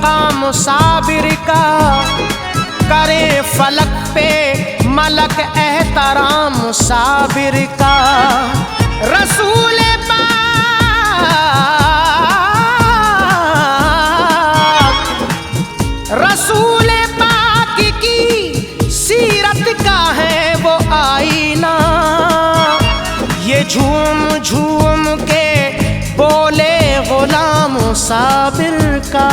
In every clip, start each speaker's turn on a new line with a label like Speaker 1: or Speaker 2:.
Speaker 1: मकाम साबिर का, करे फलक पे मलक एहतराम साबिर का। रसूल पाक की सीरत का है वो आईना, ये झूम झूम के बोले गुलाम साबिर का।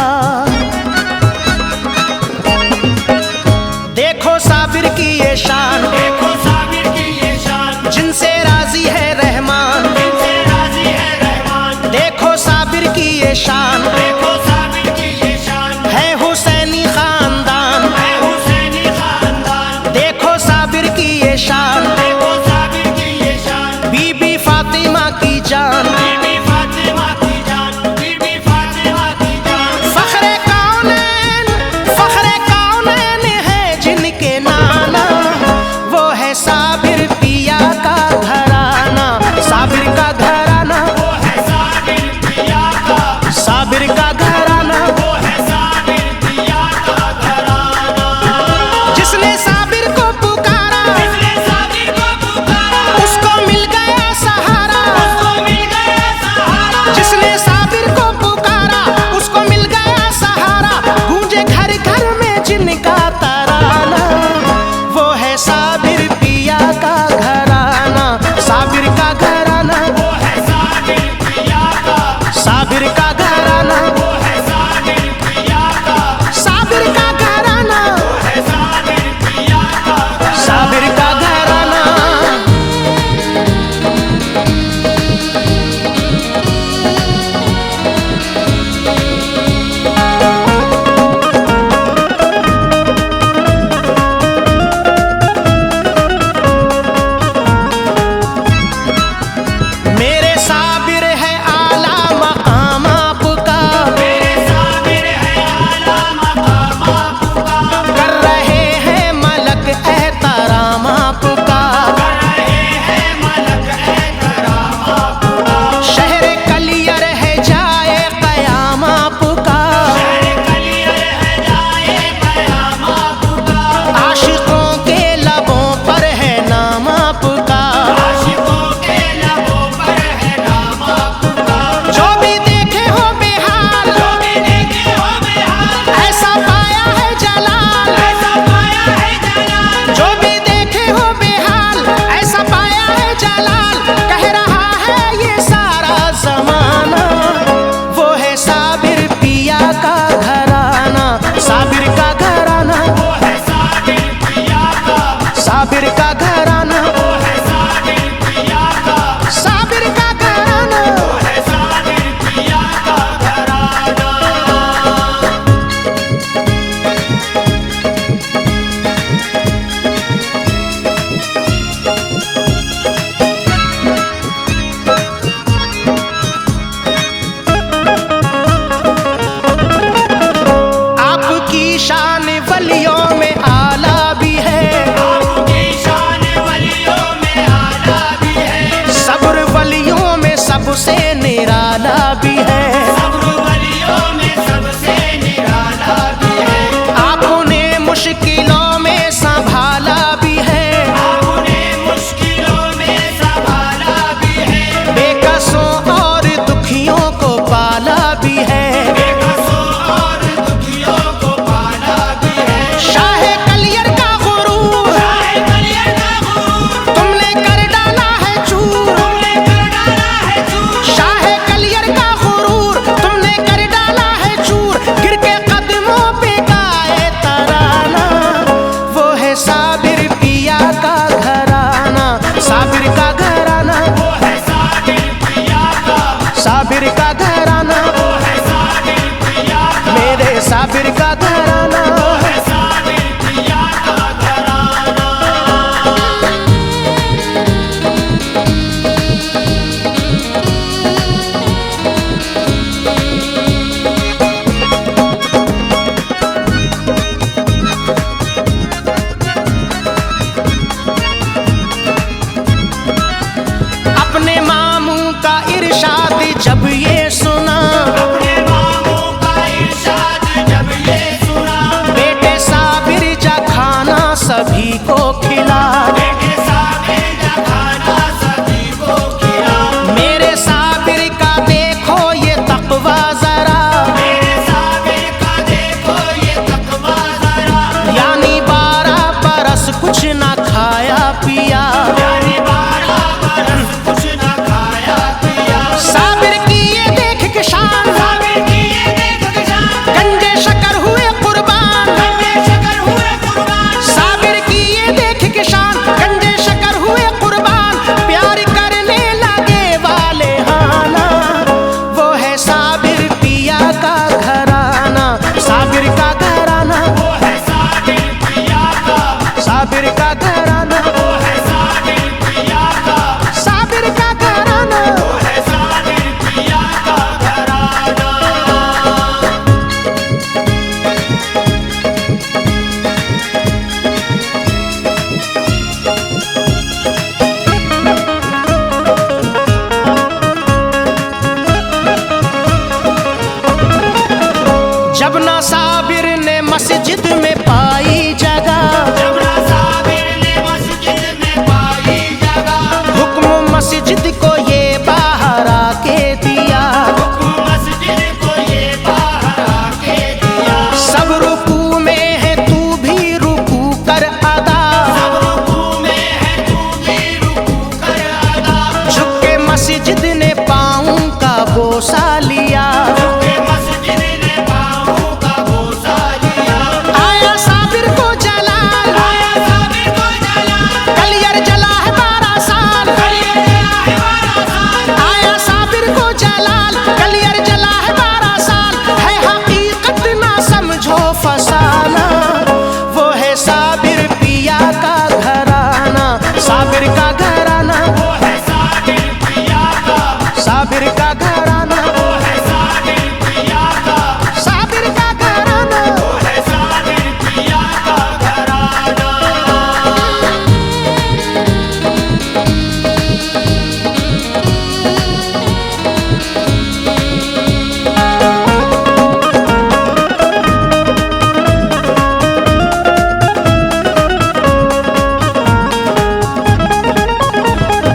Speaker 1: देखो साबिर की ये शान,
Speaker 2: देखो साबिर की ये शान,
Speaker 1: जिनसे राजी है रहमान,
Speaker 2: जिनसे राजी है रहमान।
Speaker 1: देखो साबिर की ये शान,
Speaker 2: देखो साबिर की ये शान,
Speaker 1: है हुसैनी खानदान,
Speaker 2: है हुसैनी खानदान।
Speaker 1: देखो साबिर की ये शान,
Speaker 2: देखो साबिर की ये शान,
Speaker 1: बीबी फातिमा की जान,
Speaker 2: बीबी फातिमा की जान, बीबी फातिमा की जान।
Speaker 1: फख्रे जब ना साबिर ने मस्जिद में पाई जगह,
Speaker 2: जब ना साबिर ने मस्जिद में पाई जगह,
Speaker 1: हुक्म मस्जिद को ये बाहर आके दिया,
Speaker 2: हुक्म मस्जिद को ये बाहर आके दिया।
Speaker 1: सब रुकू में है तू भी रुकू कर अदा,
Speaker 2: सब रुकू में है तू भी रुकू कर अदा,
Speaker 1: झुक के मस्जिद ने पाँव का बोसा लिया,
Speaker 2: के मस्जिद ने पाँवों का बोसा लिया।
Speaker 1: आया साबिर को जलाल,
Speaker 2: आया साबिर को जलाल,
Speaker 1: कलियर जला है 12 साल,
Speaker 2: कलियर जला है 12 साल,
Speaker 1: आया साबिर को जलाल, कलियर जला है 12 साल, है हकीकत ना समझो फसाना, वो है साबिर पिया का घराना, साबिर का घराना,
Speaker 2: वो है साबिर पिया का,
Speaker 1: साबिर का घराना,
Speaker 2: वो है साबिर पिया का,
Speaker 1: साबिर का घराना।
Speaker 2: वो है साबिर पिया का घराना।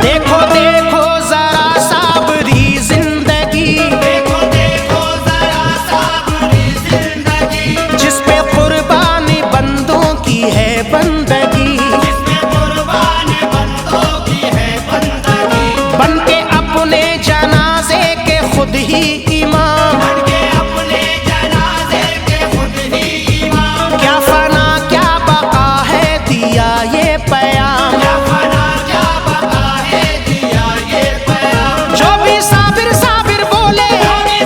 Speaker 1: देखो देखो जरा साबरी जिंदगी,
Speaker 2: देखो देखो जरा साबरी जिंदगी,
Speaker 1: जिस पे कुर्बानी बंदों की है बंदगी,
Speaker 2: जिसमें कुर्बान बंदों की है बंदगी,
Speaker 1: बन के अपने जनाजे के खुद ही इमाम,
Speaker 2: के अपने जनाजे के खुद ही इमाम,
Speaker 1: क्या फना क्या बका है दिया ये पैगाम,
Speaker 2: क्या फना क्या बका है दिया ये पैगाम।
Speaker 1: जो भी साबिर साबिर बोले,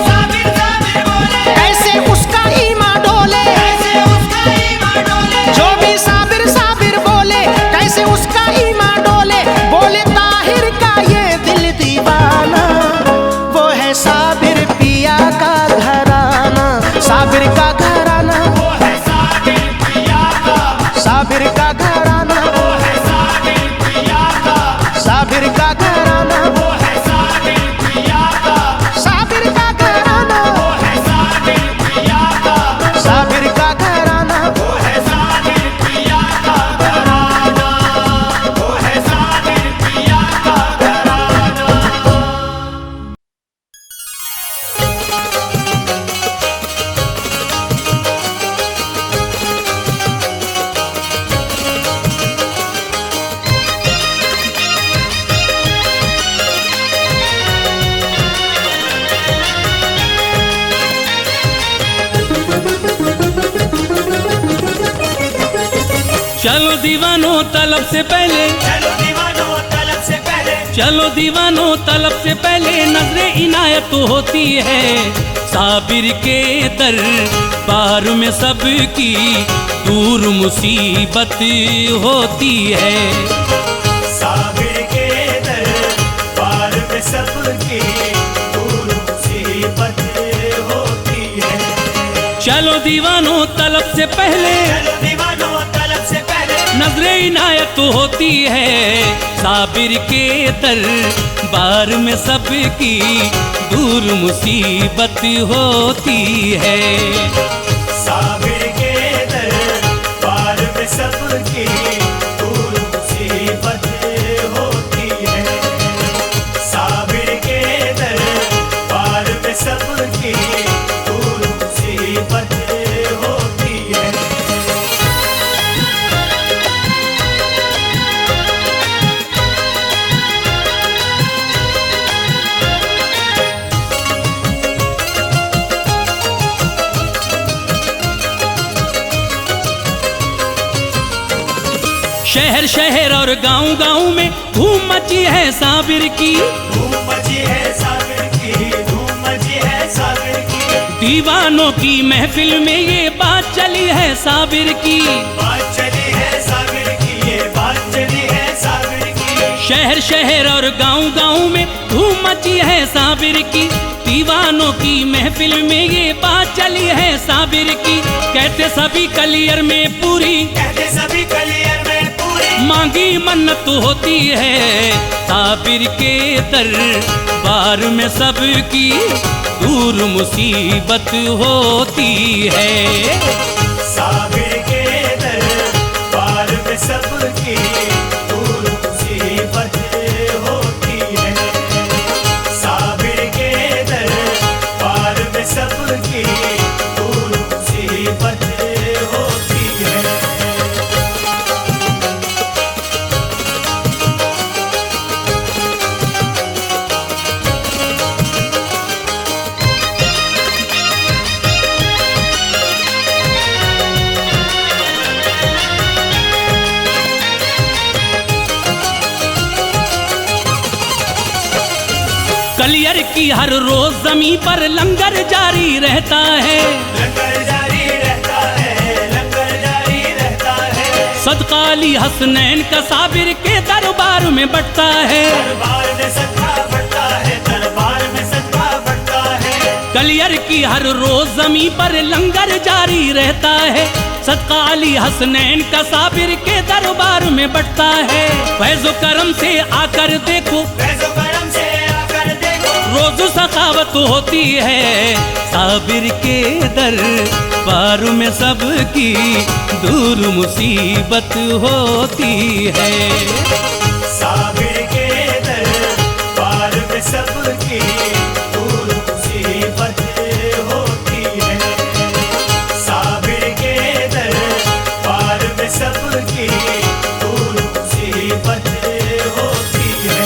Speaker 2: साबिर साबिर बोले,
Speaker 1: कैसे उसका ईमान डोले,
Speaker 2: कैसे उसका ईमान डोले,
Speaker 1: जो भी साबिर साबिर बोले, कैसे उसका ईमान डोले, बोले ताहिर का ये दिल दीवाना, वो है साबिर पिया का घराना, साबिर का घराना,
Speaker 2: वो है साबिर पिया का,
Speaker 1: साबिर का घराना,
Speaker 2: वो है साबिर पिया का,
Speaker 1: साबिर का घराना,
Speaker 2: वो है साबिर पिया का,
Speaker 1: साबिर का घराना,
Speaker 2: वो है साबिर पिया का,
Speaker 1: साबिर का घराना।
Speaker 2: वो है साबिर पिया का घराना, वो है साबिर पिया का घराना।
Speaker 3: चलो दीवानो तलब से पहले,
Speaker 2: चलो दीवानो तलब से पहले,
Speaker 3: चलो दीवानो तलब से पहले नजरे इनायत होती है, साबिर के दर बार में सबकी दूर मुसीबत होती है।
Speaker 2: साबिर के दरबार में सबकी दूर मुसीबत होती है।
Speaker 3: चलो दीवानो तलब से पहले,
Speaker 2: चलो दीवानो तलब से पहले,
Speaker 3: नजरे इनायत होती है, साबिर के दर बार में सबकी दूर मुसीबत होती है।
Speaker 2: साबिर के दरबार में सबकी दूर मुसीबत होती है। साबिर के दरबार में सबकी दूर मुसीबत होती है।
Speaker 3: शहर शहर और गांव गांव में धूम मची है साबिर की,
Speaker 2: धूम मची है साबिर की, धूम मची है साबिर की।
Speaker 3: दीवानों की महफिल में ये बात चली है साबिर की,
Speaker 2: बात चली है साबिर की, ये बात चली है साबिर की।
Speaker 3: शहर शहर और गांव गांव में धूम मची है साबिर की, दीवानों की महफिल में ये बात चली है साबिर की। कहते सभी कलियर में पूरी,
Speaker 2: कहते सभी कलियर में पूरी,
Speaker 3: मांगी मन्नत होती है, साबिर के दरबार में सबकी दूर मुसीबत होती है।
Speaker 2: साबिर के दरबार में सबकी दूर मुसीबत होती है। साबिर के दरबार में सबकी दूर मुसीबत होती है।
Speaker 3: कलियर की हर रोज जमीन पर लंगर जारी रहता है।
Speaker 2: लंगर जारी रहता है, लंगर जारी रहता है।
Speaker 3: सदका अली हसनैन का साबिर के दरबार में बढ़ता है।
Speaker 2: दरबार में सदका बढ़ता है, दरबार में सदका बढ़ता है।
Speaker 3: कलियर की हर रोज जमीन पर लंगर जारी रहता है। सदका अली हसनैन का साबिर के दरबार में बढ़ता है। फैज़ो करम से आकर देखो,
Speaker 2: फैज़ो करम से आकर देखो,
Speaker 3: रोज सखावत होती है। साबिर के दरबार में सबकी दूर मुसीबत होती है।
Speaker 2: साबिर के दरबार में सबकी दूर मुसीबत होती है। साबिर के दरबार में सबकी दूर मुसीबत होती है।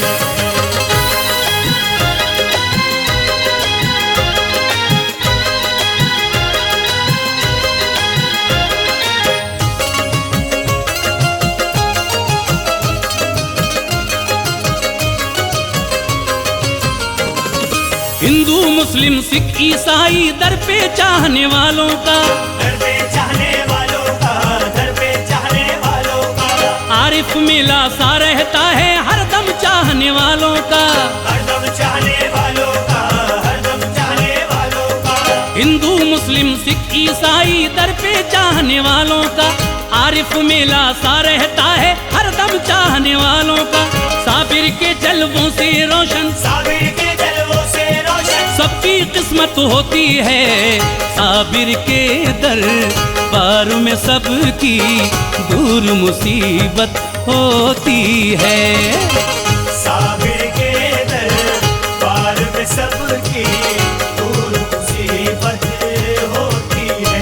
Speaker 3: हिंदू मुस्लिम सिख ईसाई दर पे चाहने वालों का,
Speaker 2: दर पे चाहने वालों का, दर पे चाहने वालों का,
Speaker 3: आरिफ मिला सा रहता है हरदम चाहने वालों का।
Speaker 2: हरदम चाहने वालों का, हरदम चाहने वालों का।
Speaker 3: हिंदू मुस्लिम सिख ईसाई दर पे चाहने वालों का, आरिफ मिला सा रहता है हरदम चाहने वालों का। साबिर के जलवों से रोशन,
Speaker 2: साबिर के जलवों से रोशन,
Speaker 3: सबकी किस्मत होती है। साबिर के दरबार में सबकी दूर मुसीबत होती है।
Speaker 2: साबिर के दरबार में सबकी दूर मुसीबत होती है।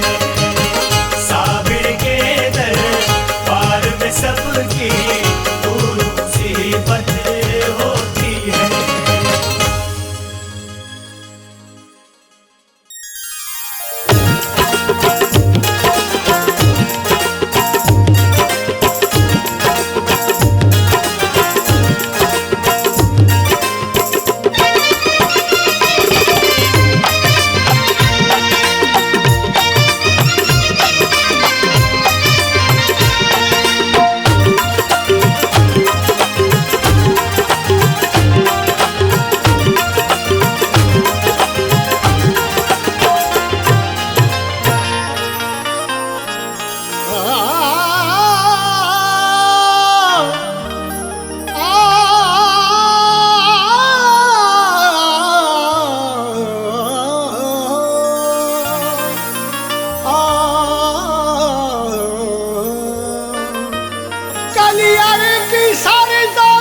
Speaker 2: साबिर के दरबार में सबकी दूर मुसीबत होती है।
Speaker 1: कलियर की सरजमीन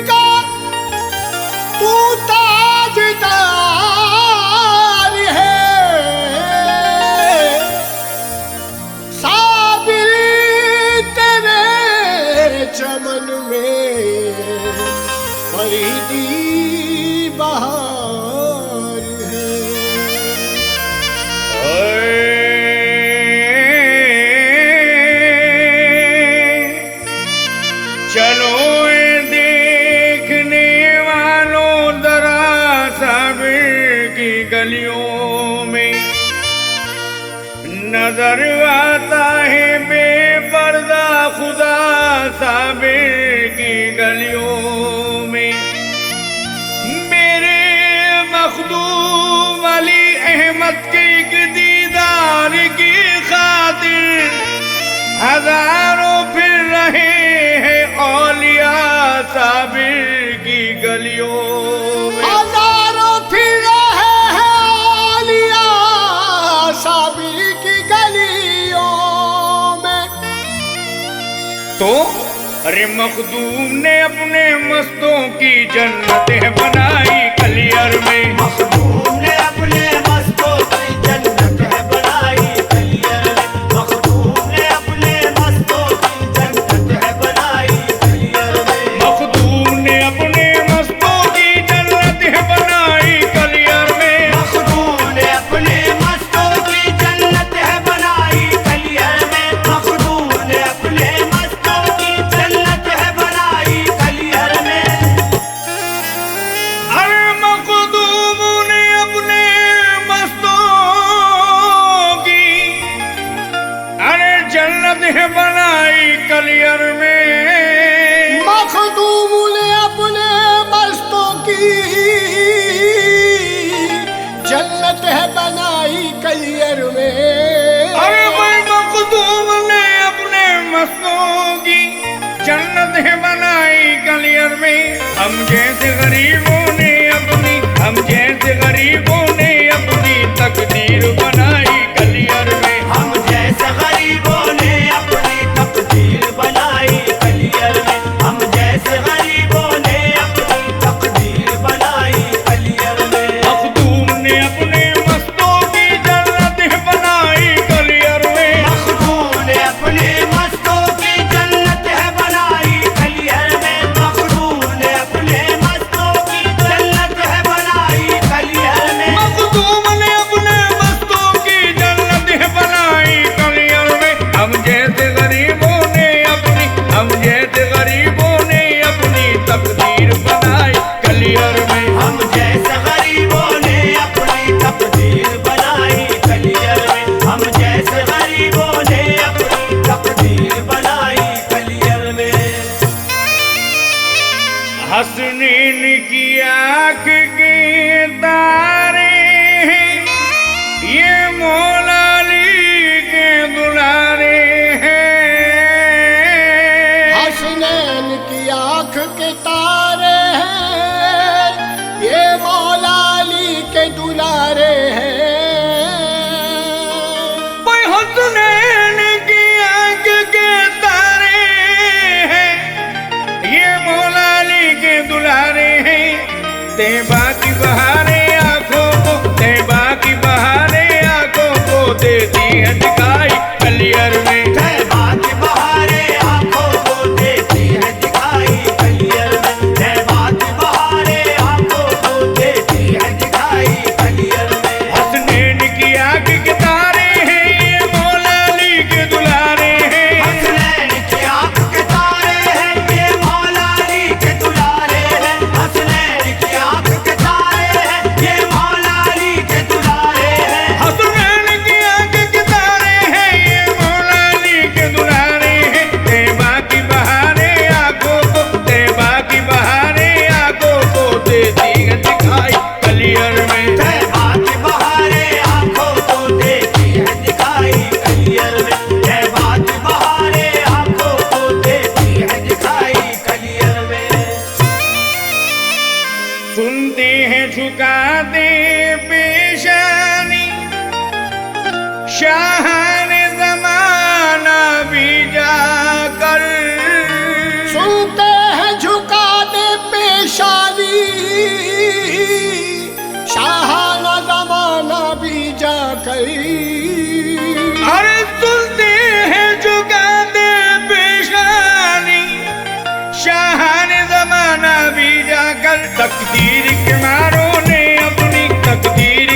Speaker 1: का तू ताजदार है। साबिर तेरे चमन में फरीदी बहार है।
Speaker 4: चलो देखने वालों दरा साबिर की गलियों में नजर आता है बेपर्दा खुदा साबिर की गलियों में। मेरे मखदूम अली अहमद के एक दीदार की खातिर हजारों फिर रहे हैं औलिया साबिर की गलियों में। तो अरे मखदूम ने अपने मस्तों की जन्नतें बनाई कलियर में।
Speaker 2: मखदूम ने अपने मस्तों की जन्नत है बनाई कलियर में। मखदूम ने अपने मस्तों की जन्नत है बनाई कलियर में।
Speaker 4: मखदूम ने अपने मस्तों की जन्नत है बनाई कलियर में।
Speaker 2: मखदूम ने अपने मस्तों की जन्नत है बनाई कलियर में। मखदूम ने अपने मस्तों की जन्नत है बनाई कलियर में।
Speaker 4: अरे मखदूम ने अपने मस्तों की अरे जन्नत है बनाई कलियर में।
Speaker 1: मखदूम ने अपने मस्तों की जन्नत है बनाई कलियर में।
Speaker 4: अरे भाई मखदूम ने अपने मस्तों की जन्नत है बनाई कलियर में। हम जैसे गरीबों ने अपनी तकदीर बनाई कलियर में।
Speaker 2: हम जैसे गरीबों ने अपनी तकदीर बनाई कलियर में। हम जैसे गरीबों ने अपनी तकदीर बनाई कलियर में।
Speaker 4: मखदूम ने अपने मस्तों की जन्नत है बनाई कलियर में।
Speaker 2: मखदूम ने अपने मस्तों की जन्नत है बनाई कलियर में। मखदूम ने अपने मस्तों की जन्नत है बनाई कलियर में।
Speaker 4: मखदूम ने अपने मस्तों की जन्नत है बनाई कलियर में। हम जैसे गरीबों ने अपनी तकदीर बनाई कलियर में।
Speaker 2: हम जैसे गरीबों ने अपनी तकदीर बनाई कलियर में। हम जैसे गरीबों ने अपनी तकदीर बनाई कलियर में।
Speaker 4: हसनैन की आँख के तारे हैं, ये मौला अली के दुलारे हैं।
Speaker 1: हसनैन की आंख के तारे हैं, ये मौला अली के दुलारे हैं।
Speaker 4: कोई हसनैन की आँख के तारे हैं, ये मौला अली के दुलारे हैं। तैबा की बहारें आंखों को देती है दिखाई कलियर में।
Speaker 2: तैबा की बहारें आंखों को देती है दिखाई कलियर में। तैबा की बहारें आंखों को देती है दिखाई कलियर में।
Speaker 4: हसनैन की आँख के तारे हैं, ये मौला अली के दुलारे हैं।
Speaker 2: हसनैन की आंख के तारे हैं, ये मौला अली के दुलारे हैं। हसनैन की आंख के तारे हैं, ये मौला अली के दुलारे हैं।
Speaker 4: हसनैन की आँख के तारे हैं, ये मौला अली के दुलारे हैं। तैबा की बहारें आंखों को देती है दिखाई कलियर में।
Speaker 2: तैबा की बहारें आंखों को देती है दिखाई कलियर में। तैबा की बहारें आंखों को देती है दिखाई कलियर में।
Speaker 4: सुनते हैं झुकाते पेशानी, शाहान ज़माना भी जाकर।
Speaker 1: सुनते हैं झुका दे पेशानी, शाहाना जमाना भी जाकर।
Speaker 4: अरे सुनते हैं झुकाते पेशानी, शाहान ज़माना भी जाकर। तकदीर के मारों ने अपनी तकदीर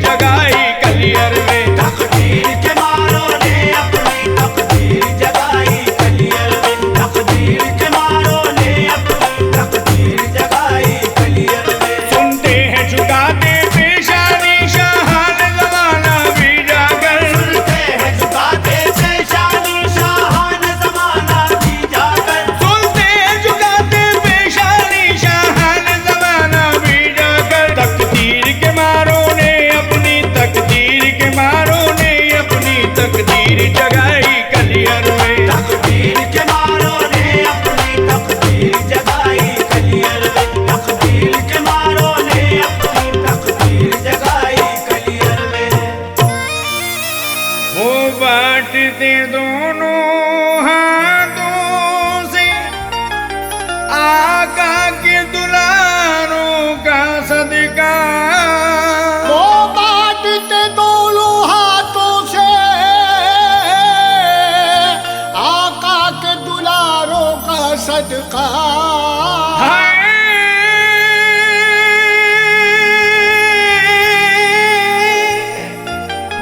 Speaker 4: जगाई कलियर में।
Speaker 2: तकदीर के मारों ने अपनी तकदीर जगाई कलियर में। तकदीर के मारों ने अपनी तकदीर जगाई कलियर में।
Speaker 4: सुनते हैं झुकाते पेशानी, शाहान ज़माना भी जाकर।
Speaker 2: सुनते हैं झुकाते पेशानी, शाहान ज़माना भी जाकर।
Speaker 4: सुनते हैं झुकाते पेशानी, शाहान ज़माना भी जाकर। तकदीर के मारों ने अपनी तकदीर जगाई कलियर में।
Speaker 2: तकदीर के मारों ने अपनी तकदीर जगाई कलियर में। तकदीर के मारों ने अपनी तकदीर जगाई कलियर में।
Speaker 4: वो बांटते दोनों आका के दुलारों का सदका
Speaker 1: वो बांटते दोनों हाथों से आका के दुलारों का सदका।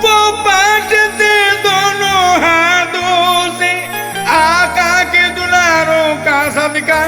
Speaker 4: वो बांटते दोनों हाथों से आका के दुलारों का सदका।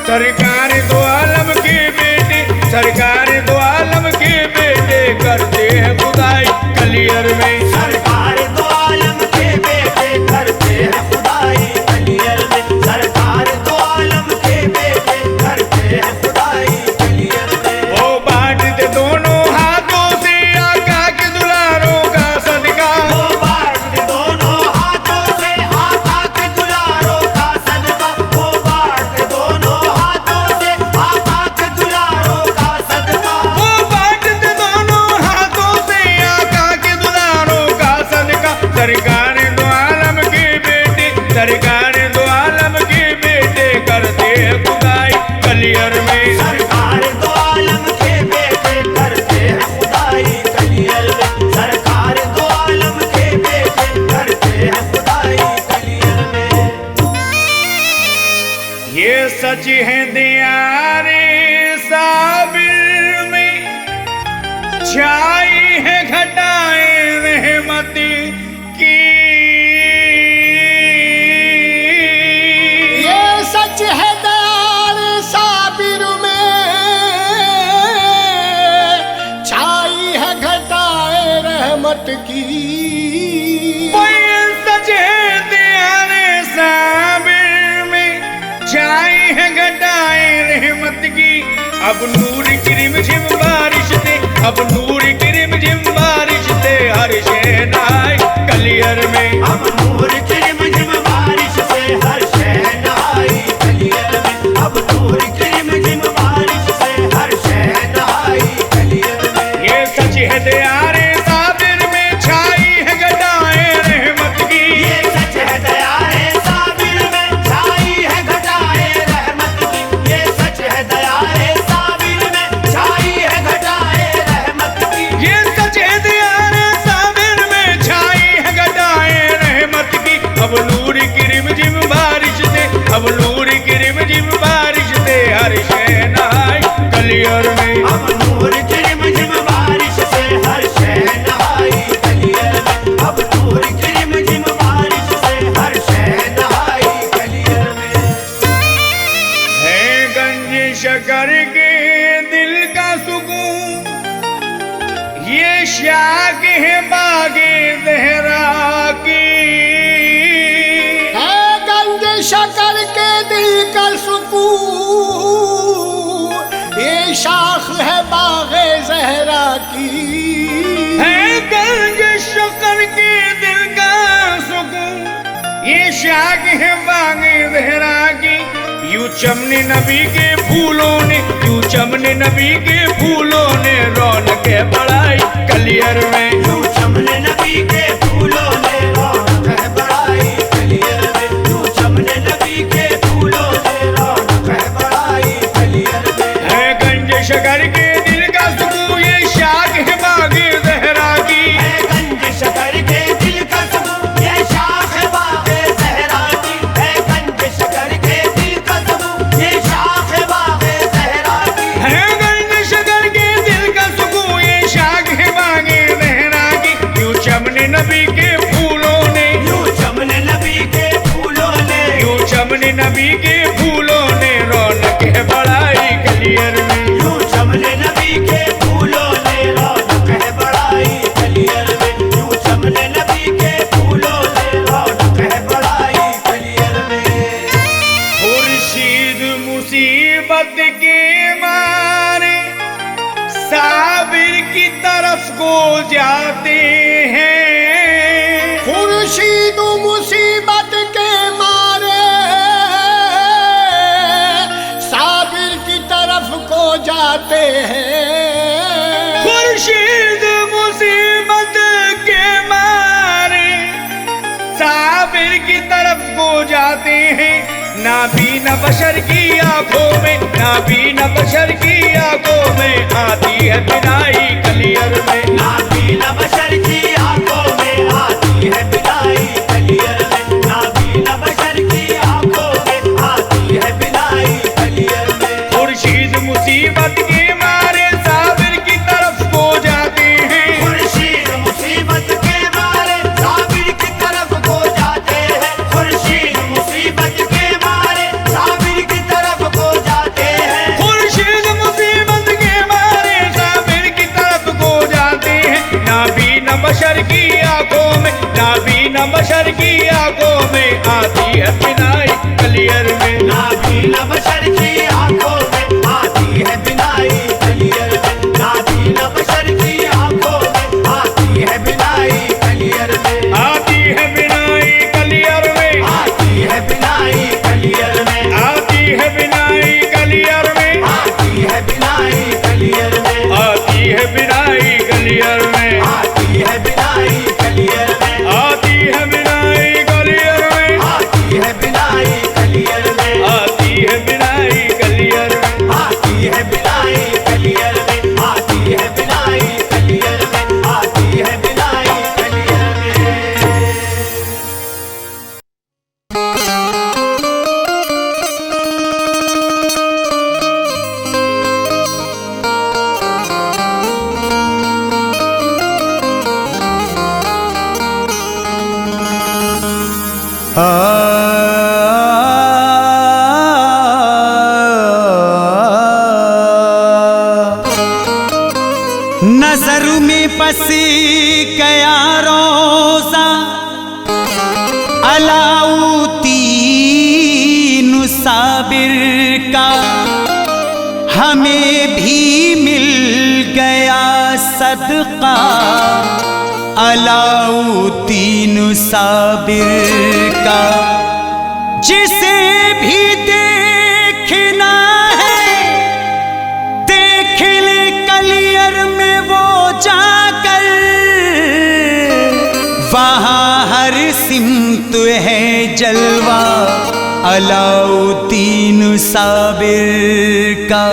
Speaker 4: सरकार दो आलम के बेटे, सरकार दो आलम के बेटे करते हैं खुदाई कलियर में।
Speaker 2: सरकार दो आलम के बेटे करते हैं खुदाई कलियर में। सरकार दो आलम के बेटे करते हैं खुदाई कलियर में।
Speaker 4: वो बांटते दोनों हाथों से आका के दुलारों का सदका।
Speaker 2: वो बांटते दोनों हाथों से आका के दुलारों का सदका। वो बांटते दोनों हाथों से आका के दुलारों का सदका।
Speaker 4: वो बांटते दोनों हाथों से आका के दुलारों का सदका। सरकार दो आलम के बेटे, सरकार दो आलम के बेटे करते हैं खुदाई कलियर में।
Speaker 2: सरकार दो आलम के बेटे करते हैं खुदाई कलियर में। सरकार दो आलम के बेटे करते हैं खुदाई कलियर में।
Speaker 4: ये सच है दियारे साबिर में छाई है घटाए रहमत की।
Speaker 1: ये सच है दयाल साबिर में छाई है घटाए रहमत की।
Speaker 4: ये सच है दियारे साबिर में छाई है घटाए रहमत की। अब नूर की रिमझिम बारिश दे, अब नूर की रिमझिम बारिश दे हर शहनाई कलियर में।
Speaker 2: अब नूर की रिमझिम बारिश से हर शहनाई कलियर में। अब नूर की रिमझिम बारिश से हर शहनाई कलियर में।
Speaker 4: ये सच है दियारे साबिर में छाई है घटाए रहमत की।
Speaker 2: ये सच है दयारे साबिर में छाई है घटाए रहमत की। ये सच है दयारे साबिर में छाई है घटाए रहमत की।
Speaker 4: ये सच है दियारे साबिर में छाई है घटाए रहमत की। अब नूर की रिमझिम बारिश दे, अब नूर की रिमझिम बारिश दे हर शहनाई कलियर में।
Speaker 2: अब नूर की रिमझिम बारिश से हर शहनाई कलियर में। अब नूर की रिमझिम बारिश से हर शहनाई कलियर में।
Speaker 4: है गंज शकर के दिल का सुकून, ये शाख है बागे जहरा की।
Speaker 1: है गंज शकर के दिल का सुकून, ये शाख है बागे जहरा की।
Speaker 4: है गंज शकर के दिल का सुकून, ये शाख है बागे जहरा की। यूं चमने नबी के फूलों ने, यूं चमने नबी के फूलों ने रौनक बढ़ाई कलियर में।
Speaker 2: यूं चमने नबी के फूलों ने रौनक है बढ़ाई कलियर में। यूं चमने नबी के फूलों ने रौनक है बढ़ाई कलियर में।
Speaker 4: है गंज शकर के दिल का सुकून, ये शाख है बागे जहरा की।
Speaker 2: है गंज शकर के दिल का सुकून, ये शाख है बागे ज़हरा की। है गंज शकर के दिल का सुकून, ये शाख है बागे ज़हरा की।
Speaker 4: है गंज शकर के दिल का सुकून, ये शाख है बागे जहरा की। यूं चमने नबी के फूलों ने,
Speaker 2: यूं चमने नबी के फूलों ने,
Speaker 4: यूं चमने नबी के फूलों ने रौनक है बढ़ाई कलियर में।
Speaker 2: यूं चमने नबी के फूलों ने रौनक है बढ़ाई कलियर में। यूं चमने नबी के फूलों ने रौनक है बढ़ाई कलियर में।
Speaker 4: खुर्शीद मुसीबत के मारे साबिर की तरफ को जाते हैं।
Speaker 1: खुर्शीद मुसीबत के मारे साबिर की तरफ को जाते हैं।
Speaker 4: खुर्शीद मुसीबत के मारे साबिर की तरफ को जाते हैं। नाबी न बशर की आंखों में, नाबी न बशर की आंखों में आती है बिनाई कलियर में।
Speaker 2: नाबी न बशर की आंखों में आती है बिनाई कलियर में। नाबी न बशर की आंखों में आती है बिनाई कलियर में।
Speaker 4: खुर्शीद मुसीबत के मारे साबिर की तरफ को जाते हैं।
Speaker 2: खुर्शीद मुसीबत के मारे साबिर की तरफ को जाते हैं। खुर्शीद मुसीबत के मारे साबिर की तरफ को जाते हैं।
Speaker 4: खुर्शीद मुसीबत के मारे साबिर की तरफ को जाते हैं। नाबी न बशर की आंखों में, नाबी न बशर की आंखों में आती है बिनाई कलियर में।
Speaker 2: नाबी न बशर की आंखों में आती है बिनाई कलियर में। नाबी न बशर की आंखों में आती है बिनाई कलियर में।
Speaker 4: आती है बिनाई कलियर में,
Speaker 2: आती है बिनाई कलियर में।
Speaker 4: आती है बिनाई कलियर में,
Speaker 2: आती है बिनाई कलियर में।
Speaker 4: आती है बिनाई कलियर में,
Speaker 2: आती है बिनाई कलियर में।
Speaker 4: आती है बिनाई कलियर में,
Speaker 2: आती है बिनाई कलियर में।
Speaker 4: आती है बिनाई कलियर में।
Speaker 2: आती है बिनाई कलियर में। आती है बिनाई कलियर में। आती है बिनाई कलियर में।
Speaker 1: नजर में बस गया रोजा अलाउद्दीन साबिर का, हमें भी मिल गया सदका अलाउद्दीन साबिर का। जिसे भी देखना है देख ले कलियर में वो जाकर, वहाँ हर सिमत है जलवा अलाउद्दीन साबिर का।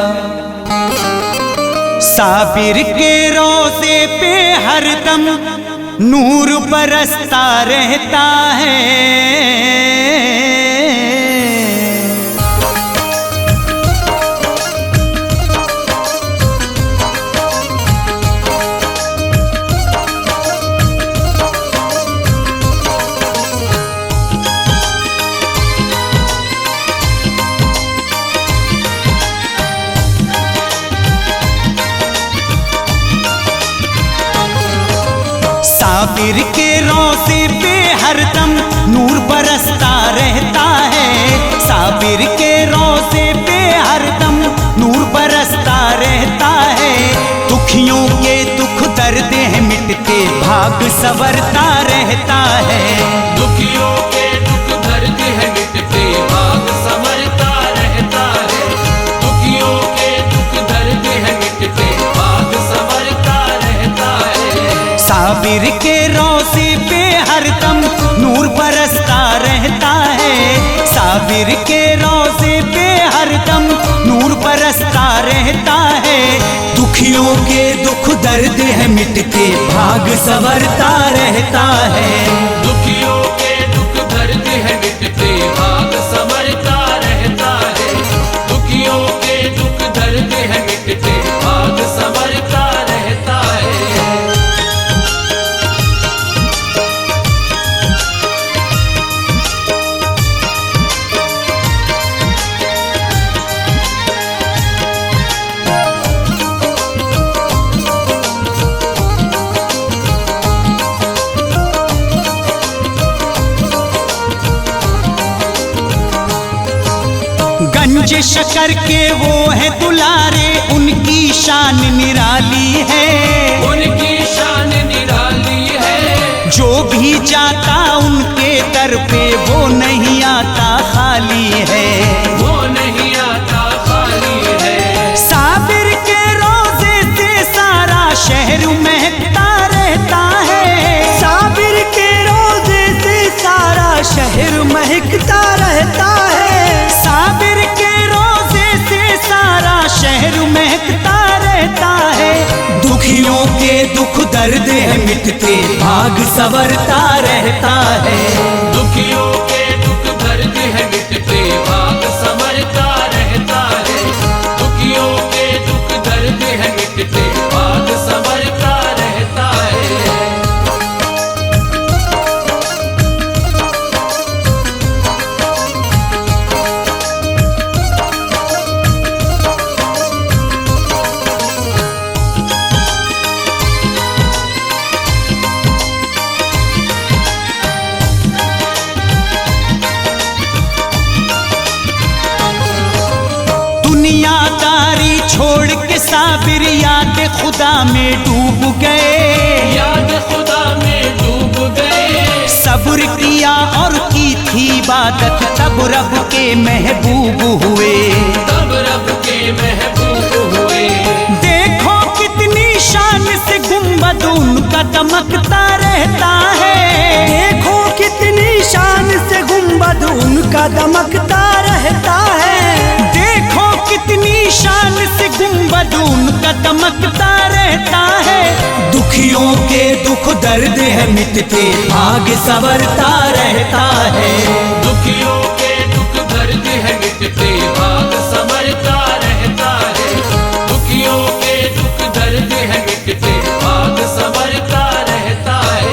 Speaker 1: साबिर के रोज़े पे हरदम नूर बरसता रहता है। साबिर के रोज़े पे हरदम नूर बरसता रहता है। साबिर के रोज़े पे हरदम नूर बरसता रहता है। दुखियों के दुख दर्द है मिटते भाग संवरता रहता है।
Speaker 3: दुखियों के दुख दर्द है मिटते भाग संवरता रहता है। दुखियों के दुख दर्द है मिटते भाग संवरता रहता है।
Speaker 1: साबिर के रोज़े पे हरदम नूर बरसता रहता है। साबिर के रोज़े पे हरदम नूर बरसता रहता है। दुखियों के दुख दर्द है मिटते भाग संवरता रहता है।
Speaker 3: दुखियों के दुख दर्द है मिटते भाग संवरता रहता है। दुखियों के दुख दर्द है मिटते भाग संवरता रहता है।
Speaker 1: गंज शकर के वो है दुलारे, उनकी शान निराली है।
Speaker 3: उनकी शान निराली है।
Speaker 1: जो भी जाता उनके दर पे वो नहीं आता खाली है।
Speaker 3: वो नहीं आता खाली है।
Speaker 1: साबिर के रोज़े से सारा शहर महकता रहता है। साबिर के रोज़े से सारा शहर महकता रहता है। मिटते भाग संवरता रहता है।
Speaker 3: दुखियों के दुख दर्द है मिटते भाग संवरता रहता है। दुखियों के दुख दर्द है मिटते भाग संवरता रहता है।
Speaker 1: दुनियादारी छोड़ के साबिर याद खुदा में डूब गए।
Speaker 3: याद खुदा में डूब गए।
Speaker 1: सब्र किया और की थी इबादत, तब रब के महबूब हुए।
Speaker 3: तब रब के महबूब हुए।
Speaker 1: देखो कितनी शान से गुंबद उनका दमकता रहता है। देखो कितनी शान से गुंबद उनका दमकता रहता है। देखो कितनी शान से गुंबद उनका दमकता रहता है। दुखियों के दुख दर्द है मिटते भाग संवरता रहता है।
Speaker 3: दुखियों के दुख दर्द है मिटते भाग संवरता रहता है। दुखियों के दुख दर्द है मिटते भाग संवरता रहता है।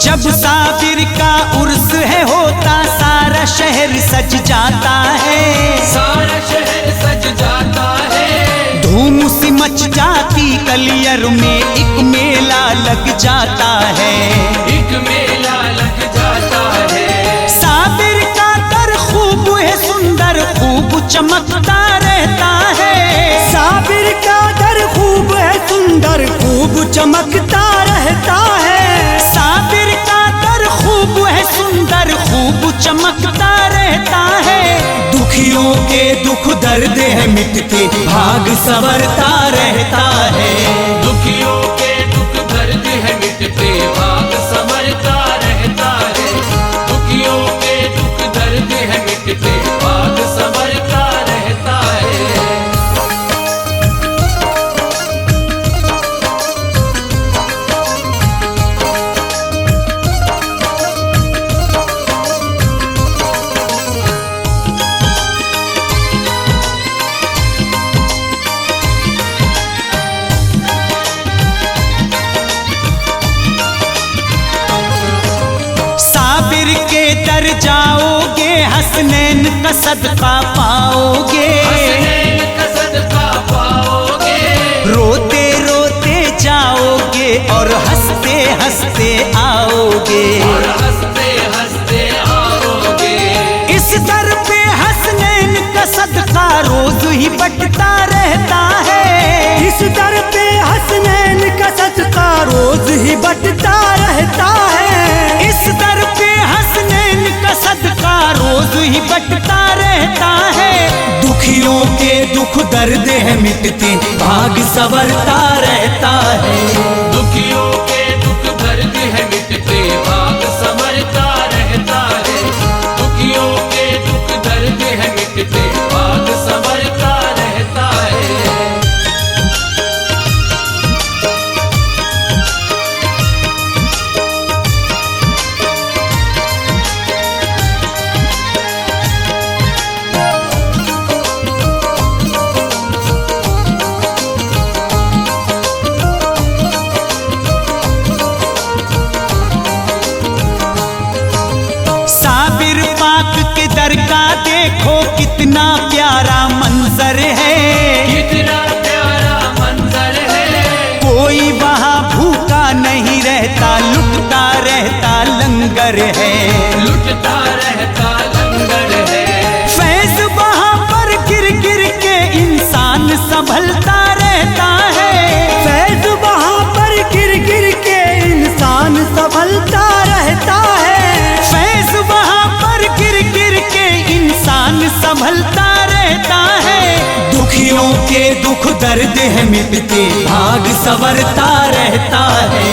Speaker 1: जब साबिर का उर्स है होता, सारा शहर सज जाता है।
Speaker 3: सारा शहर सज जाता है।
Speaker 1: धूम सी मच जाती कलियर में, एक मेला लग जाता है।
Speaker 3: एक मेला लग जाता है।
Speaker 1: साबिर का दर खूब है सुंदर, खूब चमकता रहता है। साबिर का दर खूब है सुंदर, खूब चमकता रहता है। साबिर का दर खूब है सुंदर, खूब चमकता रहता है। दुखियों के दुख दर्द है मिटते भाग संवरता रहता है।
Speaker 3: दुखियों के दुख दर्द है मिटते भाग संवरता रहता है। दुखियों के दुख दर्द है मिटते भाग संवरता रहता है।
Speaker 1: साबिर के दर जाओगे, हसनैन का सदका पाओगे।
Speaker 3: हसनैन का सदका पाओगे।
Speaker 1: रोते रोते जाओगे और हंसते हंसते आओगे।
Speaker 3: और हंसते हंसते आओगे।
Speaker 1: इस दर पे हसनैन का सदका रोज ही बटता रहता है। इस दर पे हसनैन का सदका रोज ही बटता रहता है। इस दर पे हसनैन का सदका रोज ही बटता रहता है। दुखियों के दुख दर्द है मिटते भाग संवरता रहता है।
Speaker 3: दुखियों के दुख दर्द है मिटते भाग संवरता रहता है। दुखियों के दुख दर्द है मिटते भाग संवरता रहता है।
Speaker 1: दर का देखो कितना प्यारा मंजर है।
Speaker 3: कितना प्यारा मंजर है।
Speaker 1: कोई वहाँ भूखा नहीं रहता, लुटता रहता लंगर है।
Speaker 3: लुटता रहता लंगर है।
Speaker 1: फैज वहाँ पर गिर गिर के इंसान संभलता रहता है। फैज वहाँ पर गिर गिर के इंसान संभलता रहता है। फैज वहाँ पर गिर गिर के इंसान
Speaker 5: संभलता रहता है। दुखियों के दुख दर्द है मिटते भाग संवरता रहता है।